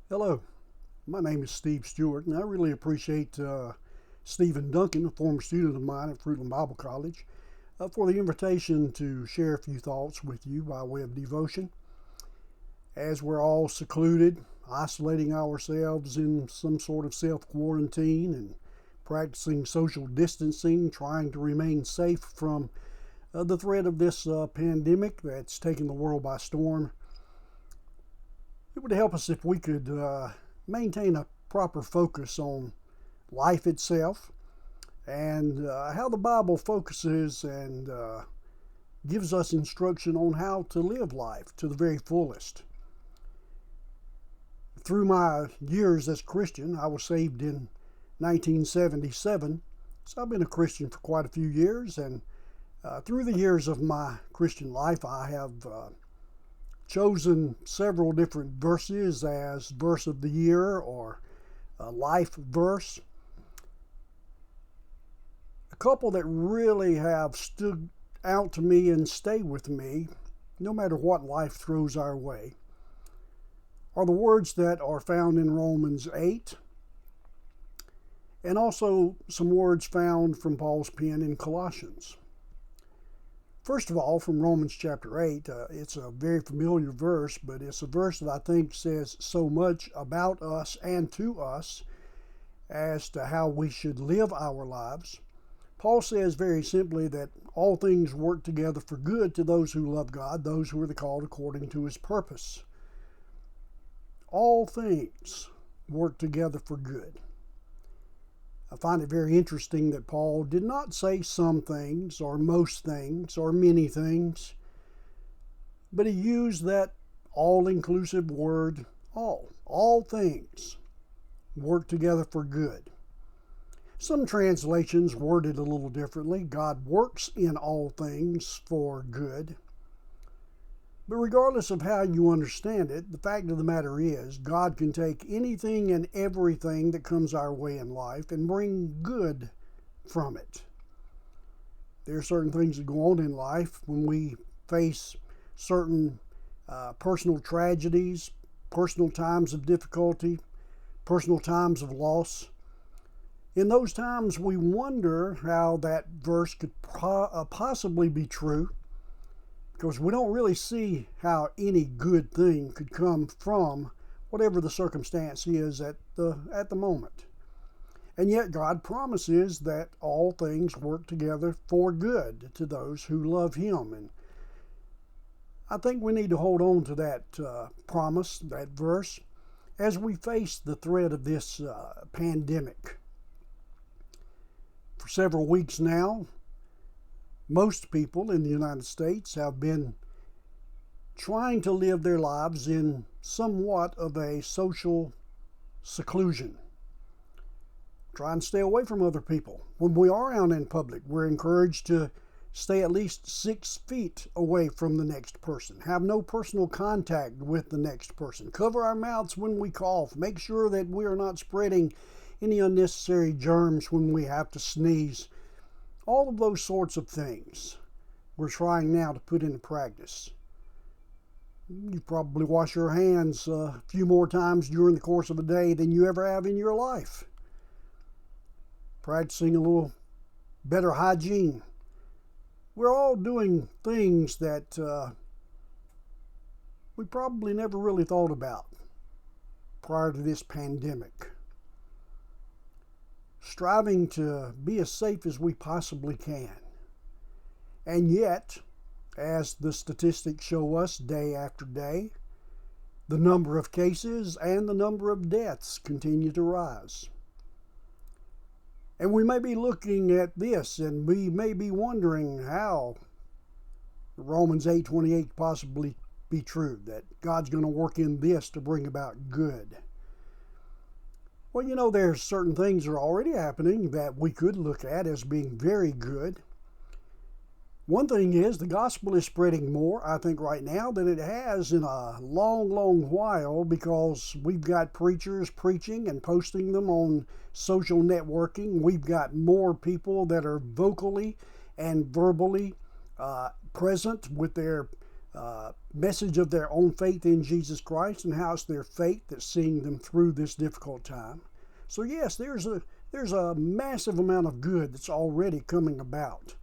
Hello, my name is Stewart, and I really appreciate Stephen Duncan, a former student of mine at Fruitland Bible College, for the invitation to share a few thoughts with you by way of devotion. As we're all secluded, isolating ourselves in some sort of self quarantine and practicing social distancing, trying to remain safe from the threat of this pandemic that's taken the world by storm. It would help us if we could maintain a proper focus on life itself and how the Bible focuses and gives us instruction on how to live life to the very fullest. Through my years as a Christian, I was saved in 1977, so I've been a Christian for quite a few years, and through the years of my Christian life, I have chosen several different verses as verse of the year or a life verse. A couple that really have stood out to me and stay with me no matter what life throws our way are the words that are found in Romans 8 and also some words found from Paul's pen in Colossians. First of all, from Romans chapter 8, it's a very familiar verse, but it's a verse that I think says so much about us and to us as to how we should live our lives. Paul says very simply that all things work together for good to those who love God, those who are the called according to his purpose. All things work together for good. I find it very interesting that Paul did not say some things or most things or many things, but he used that all-inclusive word all. All things work together for good. Some translations word it a little differently. God works in all things for good. But regardless of how you understand it, the fact of the matter is, God can take anything and everything that comes our way in life and bring good from it. There are certain things that go on in life when we face certain personal tragedies, personal times of difficulty, personal times of loss. In those times, we wonder how that verse could possibly be true, because we don't really see how any good thing could come from whatever the circumstance is at the moment. And yet God promises that all things work together for good to those who love him. And I think we need to hold on to that promise, that verse, as we face the threat of this pandemic. For several weeks now, most people in the United States have been trying to live their lives in somewhat of a social seclusion. Try and stay away from other people. When we are out in public, we're encouraged to stay at least 6 feet away from the next person. Have no personal contact with the next person. Cover our mouths when we cough. Make sure that we are not spreading any unnecessary germs when we have to sneeze. All of those sorts of things we're trying now to put into practice. You probably wash your hands a few more times during the course of a day than you ever have in your life. Practicing a little better hygiene. We're all doing things that we probably never really thought about prior to this pandemic. Striving to be as safe as we possibly can. And yet, as the statistics show us day after day, the number of cases and the number of deaths continue to rise. And we may be looking at this and we may be wondering how Romans 8:28 possibly be true, that God's going to work in this to bring about good. Well, you know, there's certain things that are already happening that we could look at as being very good. One thing is the gospel is spreading more, I think, right now than it has in a long, long while, because we've got preachers preaching and posting them on social networking. We've got more people that are vocally and verbally present with their message of their own faith in Jesus Christ and how it's their faith that's seeing them through this difficult time. So yes, there's a massive amount of good that's already coming about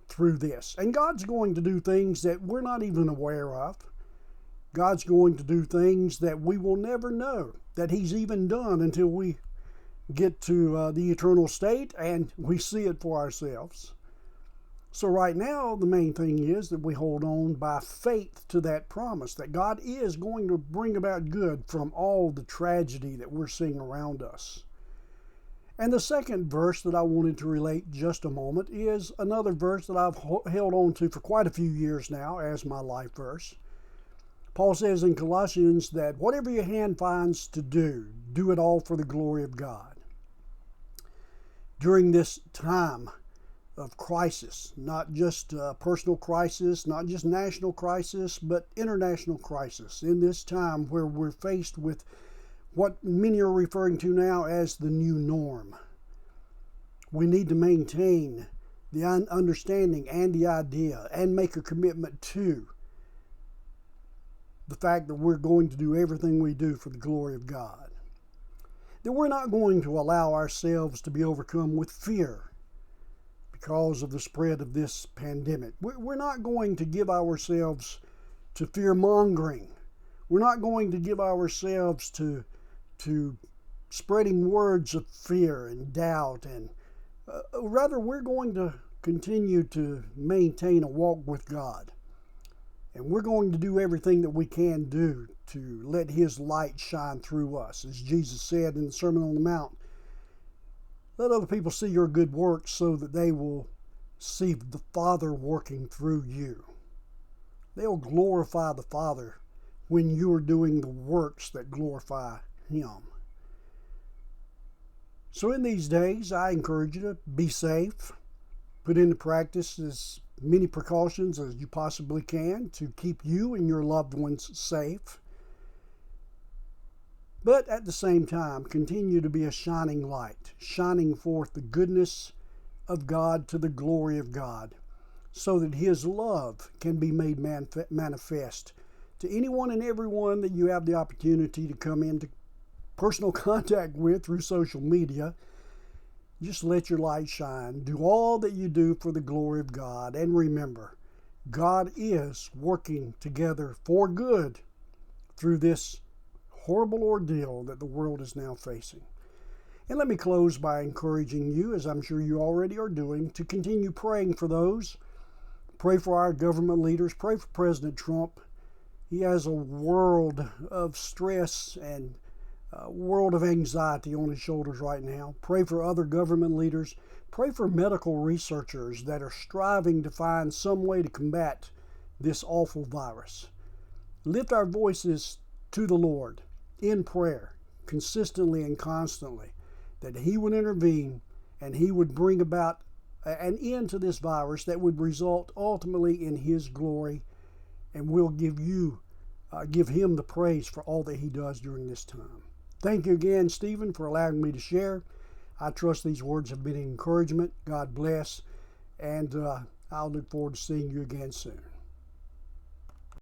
through this. And God's going to do things that we're not even aware of. God's going to do things that we will never know that He's even done until we get to the eternal state and we see it for ourselves. So right now, the main thing is that we hold on by faith to that promise that God is going to bring about good from all the tragedy that we're seeing around us. And the second verse that I wanted to relate just a moment is another verse that I've held on to for quite a few years now as my life verse. Paul says in Colossians that whatever your hand finds to do, do it all for the glory of God. During this time of crisis, not just personal crisis, not just national crisis, but international crisis, in this time where we're faced with what many are referring to now as the new norm. We need to maintain the understanding and the idea and make a commitment to the fact that we're going to do everything we do for the glory of God. That we're not going to allow ourselves to be overcome with fear because of the spread of this pandemic. We're not going to give ourselves to fear-mongering. We're not going to give ourselves to spreading words of fear and doubt, and rather we're going to continue to maintain a walk with God. And we're going to do everything that we can do to let His light shine through us. As Jesus said in the Sermon on the Mount, let other people see your good works so that they will see the Father working through you. They'll glorify the Father when you're doing the works that glorify Him. So in these days, I encourage you to be safe, put into practice as many precautions as you possibly can to keep you and your loved ones safe. But at the same time, continue to be a shining light, shining forth the goodness of God to the glory of God, so that His love can be made manifest to anyone and everyone that you have the opportunity to come into personal contact with through social media. Just let your light shine. Do all that you do for the glory of God. And remember, God is working together for good through this horrible ordeal that the world is now facing. And let me close by encouraging you, as I'm sure you already are doing, to continue praying for those. Pray for our government leaders. Pray for President Trump. He has a world of stress and a world of anxiety on his shoulders right now. Pray for other government leaders. Pray for medical researchers that are striving to find some way to combat this awful virus. Lift our voices to the Lord in prayer, consistently and constantly, that He would intervene and He would bring about an end to this virus that would result ultimately in His glory, and we'll give Him the praise for all that He does during this time. Thank you again, Stephen, for allowing me to share. I trust these words have been an encouragement. God bless, and I'll look forward to seeing you again soon.